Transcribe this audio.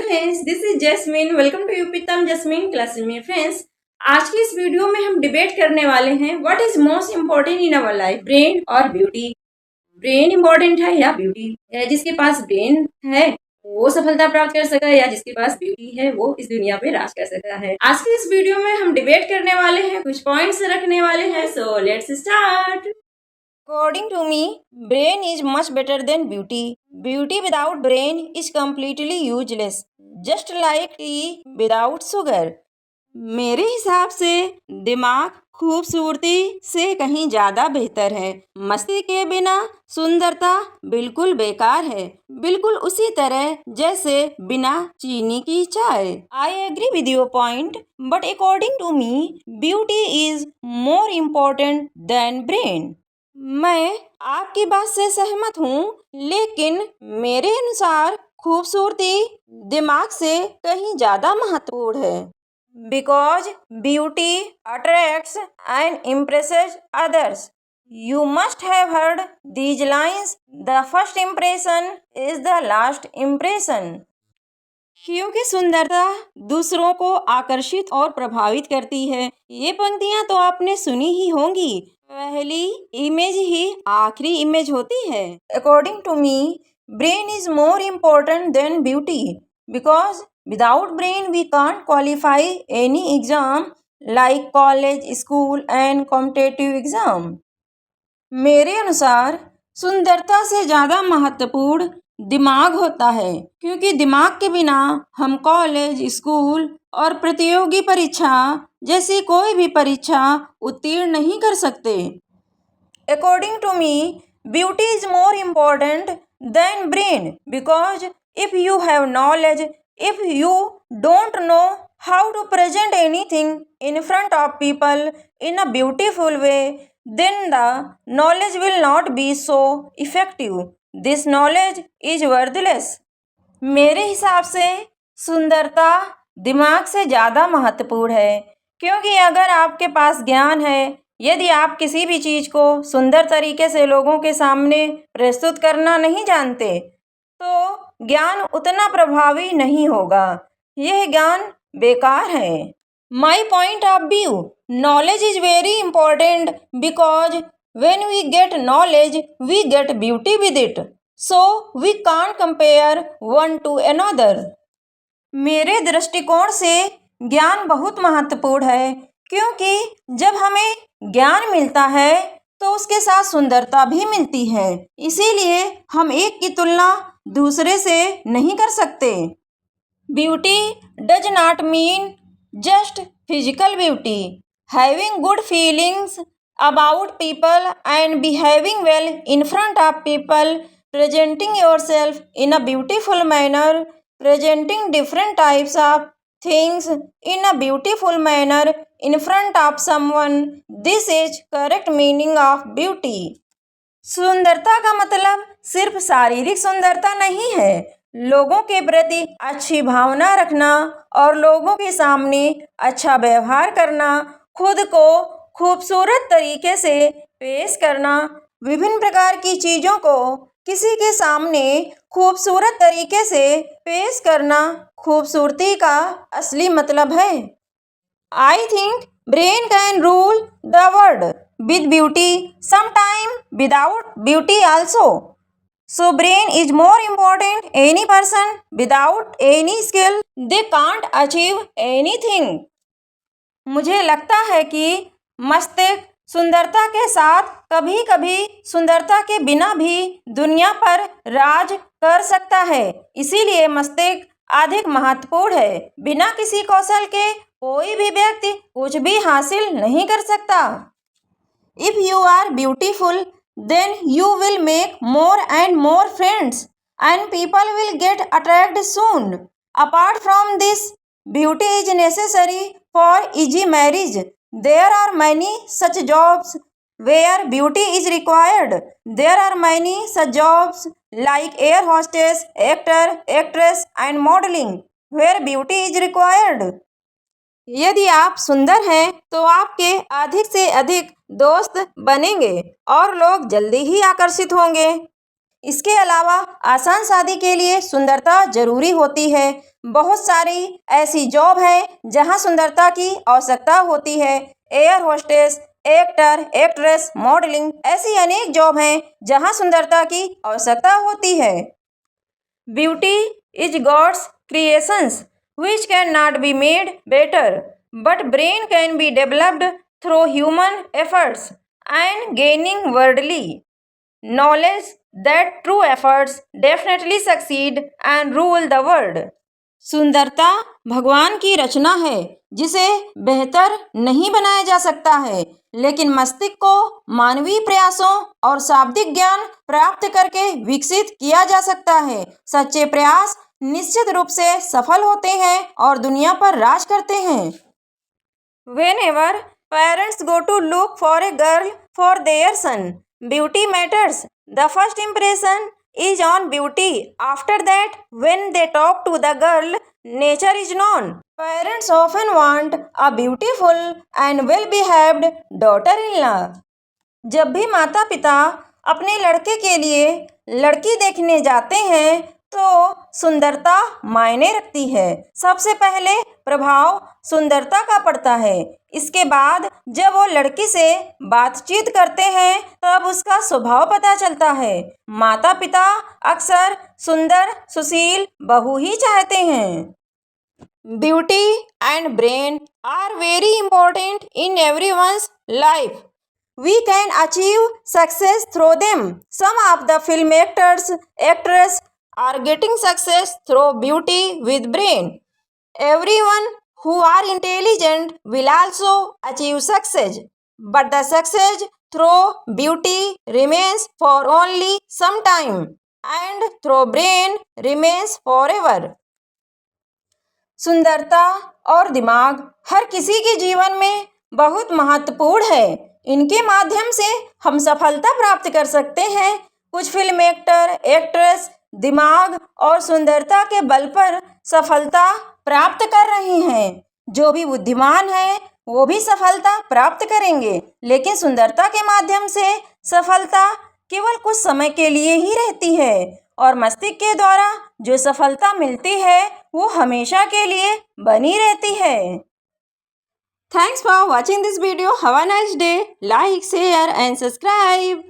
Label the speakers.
Speaker 1: Friends, this is Jasmine. Welcome to यूपितम Jasmine classes में। Friends, आज की इस वीडियो में हम डिबेट करने वाले हैं what is most important in our life, brain और ब्यूटी। ब्रेन इम्पोर्टेंट है या ब्यूटी? जिसके पास ब्रेन है वो सफलता प्राप्त कर सका, या जिसके पास ब्यूटी है वो इस दुनिया पे राज कर सकता है। आज की इस वीडियो में हम डिबेट करने वाले हैं, कुछ पॉइंट्स रखने वाले हैं। So let's start.
Speaker 2: According to me, brain is much better than beauty. Beauty without brain is completely useless, just like tea without sugar. मेरे हिसाब से दिमाग खूबसूरती से कहीं ज़्यादा बेहतर है। मस्ती के बिना सुंदरता बिल्कुल बेकार है, बिल्कुल उसी तरह जैसे बिना चीनी की चाय। I agree with your point, but according to me, beauty is more important than brain. मैं आपकी बात से सहमत हूँ, लेकिन मेरे अनुसार खूबसूरती दिमाग से कहीं ज़्यादा महत्वपूर्ण है। Because beauty attracts and impresses others. You must have heard these lines, the first impression is the last impression. क्योंकि सुंदरता दूसरों को आकर्षित और प्रभावित करती है। ये पंक्तियां तो आपने सुनी ही होंगी, पहली इमेज ही आखिरी इमेज होती है। According to me, brain is more important than beauty, because without brain we can't qualify any exam like college, school and competitive exam. मेरे अनुसार सुंदरता से ज़्यादा महत्वपूर्ण दिमाग होता है, क्योंकि दिमाग के बिना हम कॉलेज, स्कूल और प्रतियोगी परीक्षा जैसी कोई भी परीक्षा उत्तीर्ण नहीं कर सकते। According to me, beauty is more important than brain, because if you have knowledge, if you don't know how to present anything in front of people in a beautiful way, then the knowledge will not be so effective. This knowledge is worthless. मेरे हिसाब से सुंदरता दिमाग से ज़्यादा महत्वपूर्ण है, क्योंकि अगर आपके पास ज्ञान है, यदि आप किसी भी चीज़ को सुंदर तरीके से लोगों के सामने प्रस्तुत करना नहीं जानते, तो ज्ञान उतना प्रभावी नहीं होगा। यह ज्ञान बेकार है। My point of view, knowledge is very important because when we get knowledge, we get beauty with it. So we can't compare one to another. मेरे दृष्टिकोण से ज्ञान बहुत महत्वपूर्ण है, क्योंकि जब हमें ज्ञान मिलता है तो उसके साथ सुंदरता भी मिलती है। इसीलिए हम एक की तुलना दूसरे से नहीं कर सकते। Beauty does not mean just physical beauty. Having good feelings about people and behaving well in front of people, presenting yourself in a beautiful manner, presenting different types of things in a beautiful manner in front of someone, this is correct meaning of beauty. सुंदरता का मतलब सिर्फ शारीरिक सुंदरता नहीं है। लोगों के प्रति अच्छी भावना रखना और लोगों के सामने अच्छा व्यवहार करना, खुद को खूबसूरत तरीके से पेश करना, विभिन्न प्रकार की चीज़ों को किसी के सामने खूबसूरत तरीके से पेश करना खूबसूरती का असली मतलब है। I think brain can rule the world with beauty, sometime without beauty also. So brain is more important. Any person without any skill, they can't achieve anything. मुझे लगता है कि मस्तिष्क सुंदरता के साथ कभी कभी सुंदरता के बिना भी दुनिया पर राज कर सकता है। इसीलिए मस्तिष्क अधिक महत्वपूर्ण है। बिना किसी कौशल के कोई भी व्यक्ति कुछ भी हासिल नहीं कर सकता। If you are beautiful, then you will make more and more friends and people will get attracted soon. Apart from this, beauty is necessary for easy marriage. There are many such jobs where beauty is required. There are many such jobs like air hostess, actor, actress and modeling where beauty is required. यदि आप सुंदर हैं तो आपके अधिक से अधिक दोस्त बनेंगे और लोग जल्दी ही आकर्षित होंगे। इसके अलावा आसान शादी के लिए सुंदरता जरूरी होती है। बहुत सारी ऐसी जॉब है जहां सुंदरता की आवश्यकता होती है। Air hostess, actor, actress, modelling, ऐसी अनेक जॉब हैं जहां सुंदरता की आवश्यकता होती है। Beauty is God's creations which cannot be made better, but brain can be developed through human efforts and gaining worldly knowledge that true efforts definitely succeed and rule the world. सुंदरता भगवान की रचना है जिसे बेहतर नहीं बनाया जा सकता है, लेकिन मस्तिष्क को मानवीय प्रयासों और शाब्दिक ज्ञान प्राप्त करके विकसित किया जा सकता है। सच्चे प्रयास निश्चित रूप से सफल होते हैं और दुनिया पर राज करते हैं। Whenever parents go to look for a girl for their son, beauty matters. The first impression is on beauty. After that, when they talk to the girl, nature is known. Parents often want a beautiful and well-behaved daughter-in-law. जब भी माता पिता अपने लड़के के लिए लड़की देखने जाते हैं तो सुंदरता मायने रखती है। सबसे पहले प्रभाव सुंदरता का पड़ता है। इसके बाद जब वो लड़की से बातचीत करते हैं तब उसका स्वभाव पता चलता है। माता पिता अक्सर सुंदर सुशील बहू ही चाहते हैं। Beauty and brain are very important in everyone's life. We can achieve success through them. Some of the film actors, actresses are getting success through beauty with brain. Everyone who are intelligent will also achieve success. But the success through beauty remains for only some time and through brain remains forever. सुंदरता और दिमाग हर किसी के जीवन में बहुत महत्वपूर्ण है। इनके माध्यम से हम सफलता प्राप्त कर सकते हैं। कुछ फिल्म एक्टर, एक्ट्रेस दिमाग और सुंदरता के बल पर सफलता प्राप्त कर रहे हैं। जो भी बुद्धिमान है वो भी सफलता प्राप्त करेंगे, लेकिन सुंदरता के माध्यम से सफलता केवल कुछ समय के लिए ही रहती है और मस्तिष्क के द्वारा जो सफलता मिलती है वो हमेशा के लिए बनी रहती है। Thanks for watching this video. Have a nice day. Like, share and subscribe.